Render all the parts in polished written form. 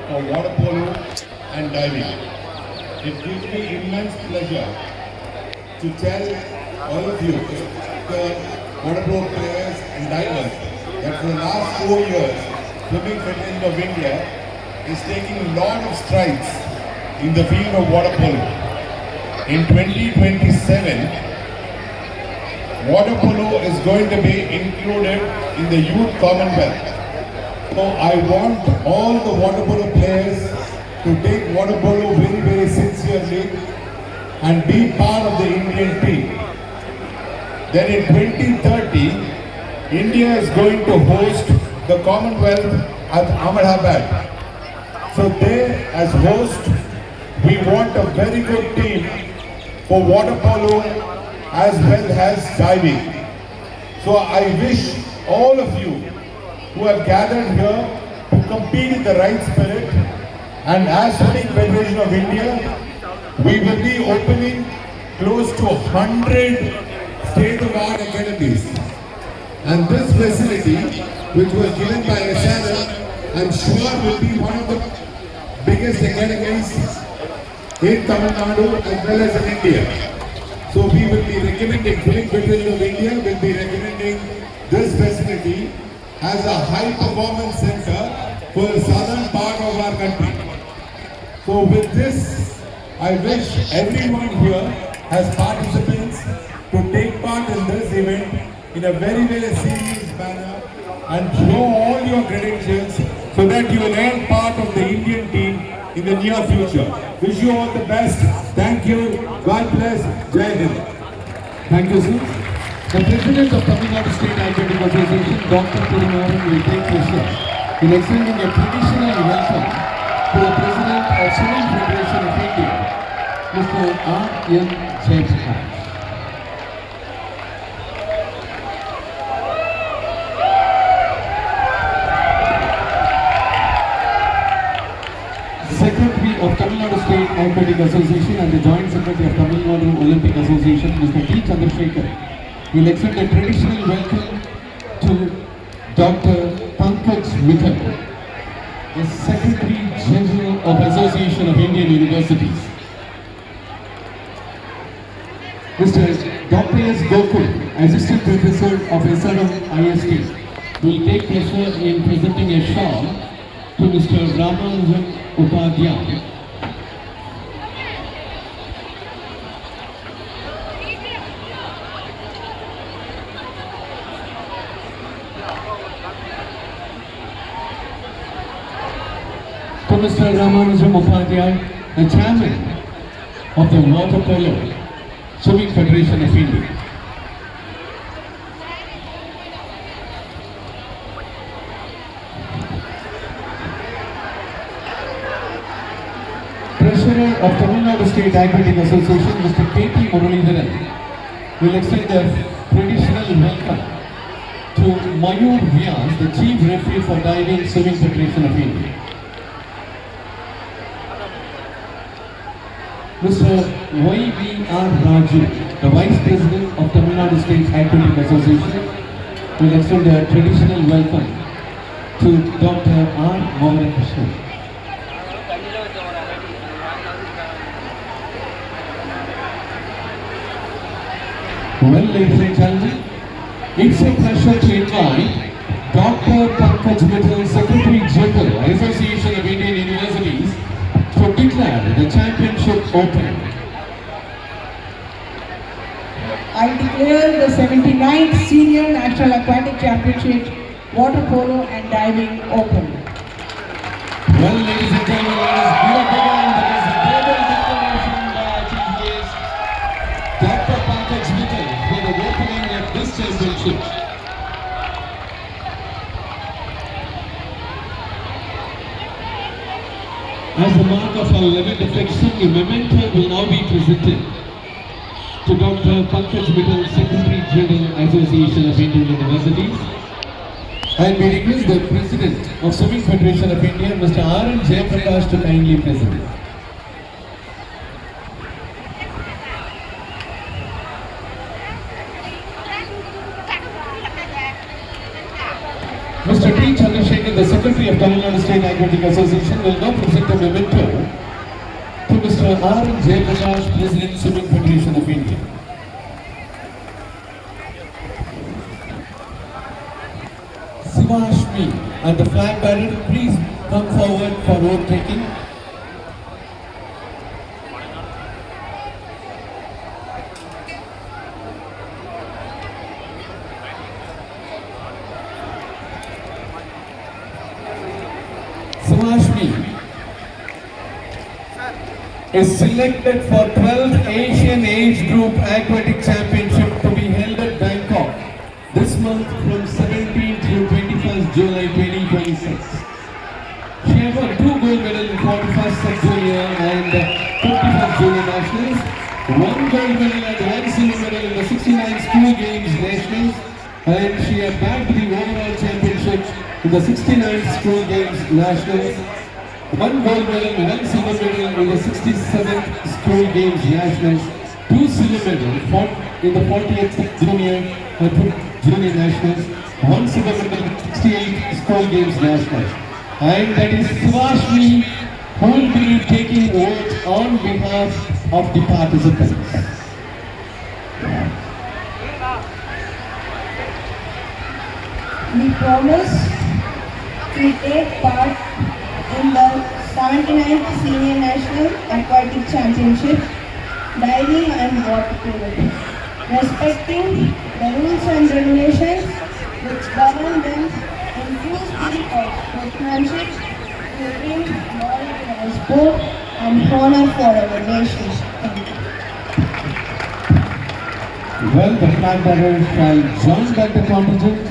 for water polo and diving. It gives me immense pleasure to tell all of you, the water polo players and divers, that for the last 4 years, Swimming Federation of India is taking a lot of strides in the field of water polo. In 2027, water polo is going to be included in the Youth Commonwealth. So I want all the water polo players to take water polo very, very sincerely and be part of the Indian team. Then in 2030, India is going to host the Commonwealth at Ahmedabad. So there, as host, we want a very good team for water polo as well as diving. So I wish all of you who have gathered here to compete in the right spirit, and as Swimming Federation of India, we will be opening close to 100 state-of-the-art academies. And this facility, which was given by SRM, I'm sure will be one of the biggest academies in Tamil Nadu as well as in India. So we will be recommending, Swimming Federation of India will be recommending this facility as a high performance center for the southern part of our country. So with this, I wish everyone here as participants to take part in this event in a very, very serious manner and show all your credentials so that you will earn part of the Indian team in the near future. Wish you all the best. Thank you. God bless. Jai Hind. Thank you, sir. The President of Tamil Nadu State Athletic Association, Dr. Thirumaran, will take pleasure in extending a traditional welcome to the President of Swimming Federation of India, Mr. R.N. Jayaprakash. Secretary of Tamil Nadu State Athletic Association and the Joint Secretary of Tamil Nadu Olympic Association, Mr. T. Chandrasekhar, will extend a traditional welcome to Dr. Pankaj Mittal, the Secretary General of Association of Indian Universities. Mr. Dr. S. Gokul, Assistant Professor of SRM IST, will take pleasure in presenting a shawl to Mr. Ramanujan Upadhyay. To Mr. Ramanujan Upadhyay, the Chairman of the Water Polo Swimming Federation of India. Treasurer of Tamil Nadu State Athletic Association, Mr. K.T. Muralidharan, will extend a traditional welcome to Mayur Vyas, the Chief Referee for Diving Swimming Federation of India. Mr. Y.V.R. Raju, the Vice President of Tamil Nadu State Athletic Association, will extend a traditional welcome to Dr. R. Mohan Krishnan. Well, ladies and gentlemen, it's a pleasure to invite Dr. Pankaj Mittal, Secretary General, Association of Indian Universities, to declare the championship open. I declare the 79th Senior National Aquatic Championship Water Polo and Diving open. Well, ladies and gentlemen, let us give a big round. That is the verbal declaration by Chief Guest, Dr. Pankaj Mittal, for the opening of this championship. As a mark of our level affection, a memento will now be presented to Dr. Pankaj Mittal, Secretary General, Association of Indian Universities. And we request the President of Swimming Federation of India, Mr. R.N. Jayaprakash, to kindly present. Mr. T. Chandrasekhar, Secretary, the Secretary of Tamil Nadu State Aquatic Association will now present a memento to Mr. R. N. Jayaprakash, President, Swimming Federation of India. Sivashmi and the flag bearer, please come forward for oath taking. Sivashmi is selected for 12th Asian Age Group Aquatic Championship to be held at Bangkok this month from 17th to 21st July 2026. She has won 2 gold medals in 41st sub-junior and 51st junior nationals, 1 gold medal and 1 silver medal in the 69 school games nationals, and she has bagged the overall championship in the 69th school games nationals, 1 gold medal, 1 silver medal in the 67th school games nationals, 2 silver medals in the 40th junior nationals, 1 silver medal in the 68th school games nationals. And that is Sivashmi, who will be taking oath on behalf of the participants. We promise to take part in the 79th Senior National Aquatic Championship, diving and water polo, respecting the rules and regulations which govern them, infuse spirit of sportsmanship to bring glory to our sport and honor for our nation. Thank you. Well, the flag bearer shall join back the contingent.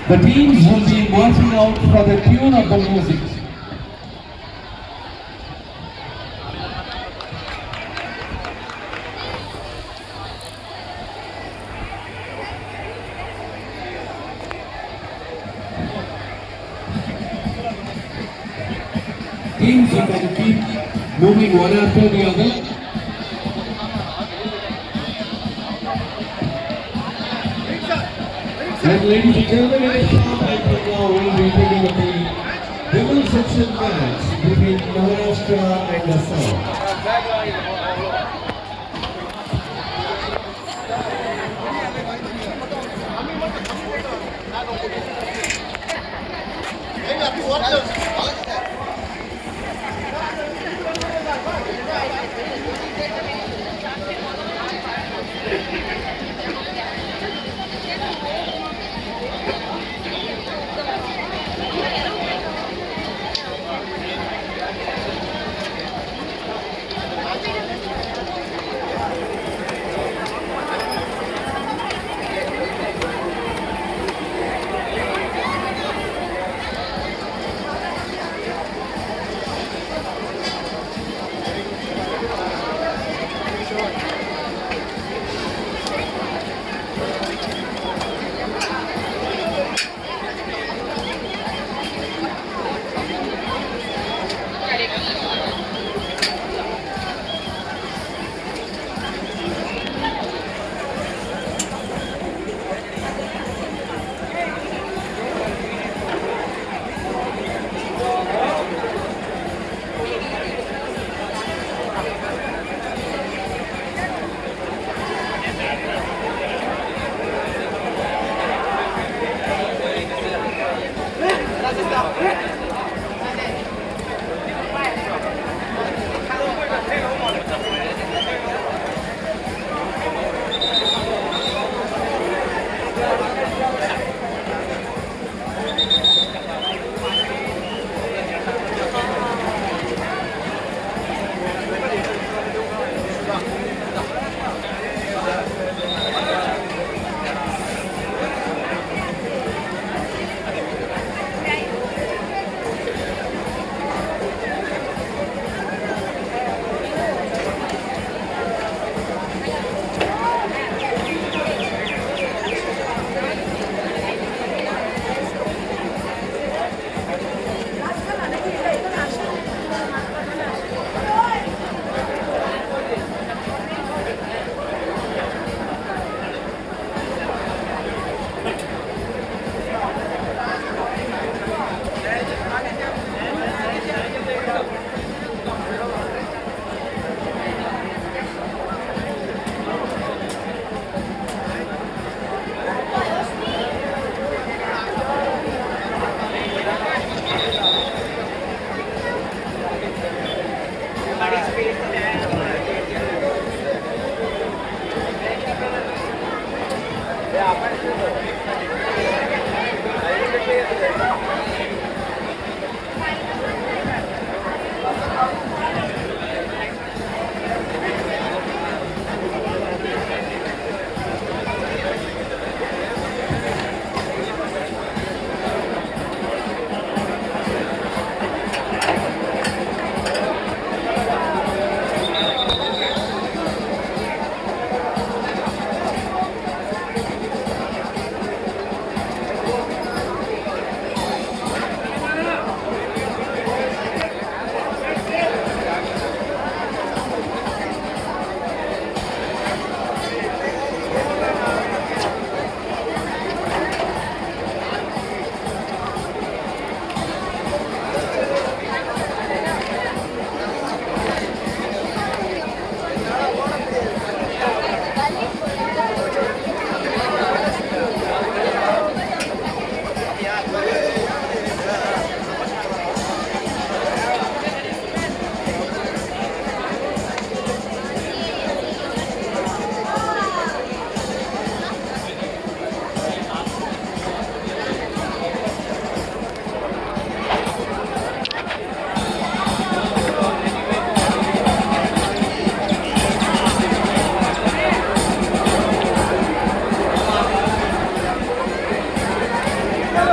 The teams will be marching out for the tune of the music. Teams are going to keep moving one after the other. And ladies and gentlemen, it is now time for now we will be taking up the women's section match between Maharashtra and Assam.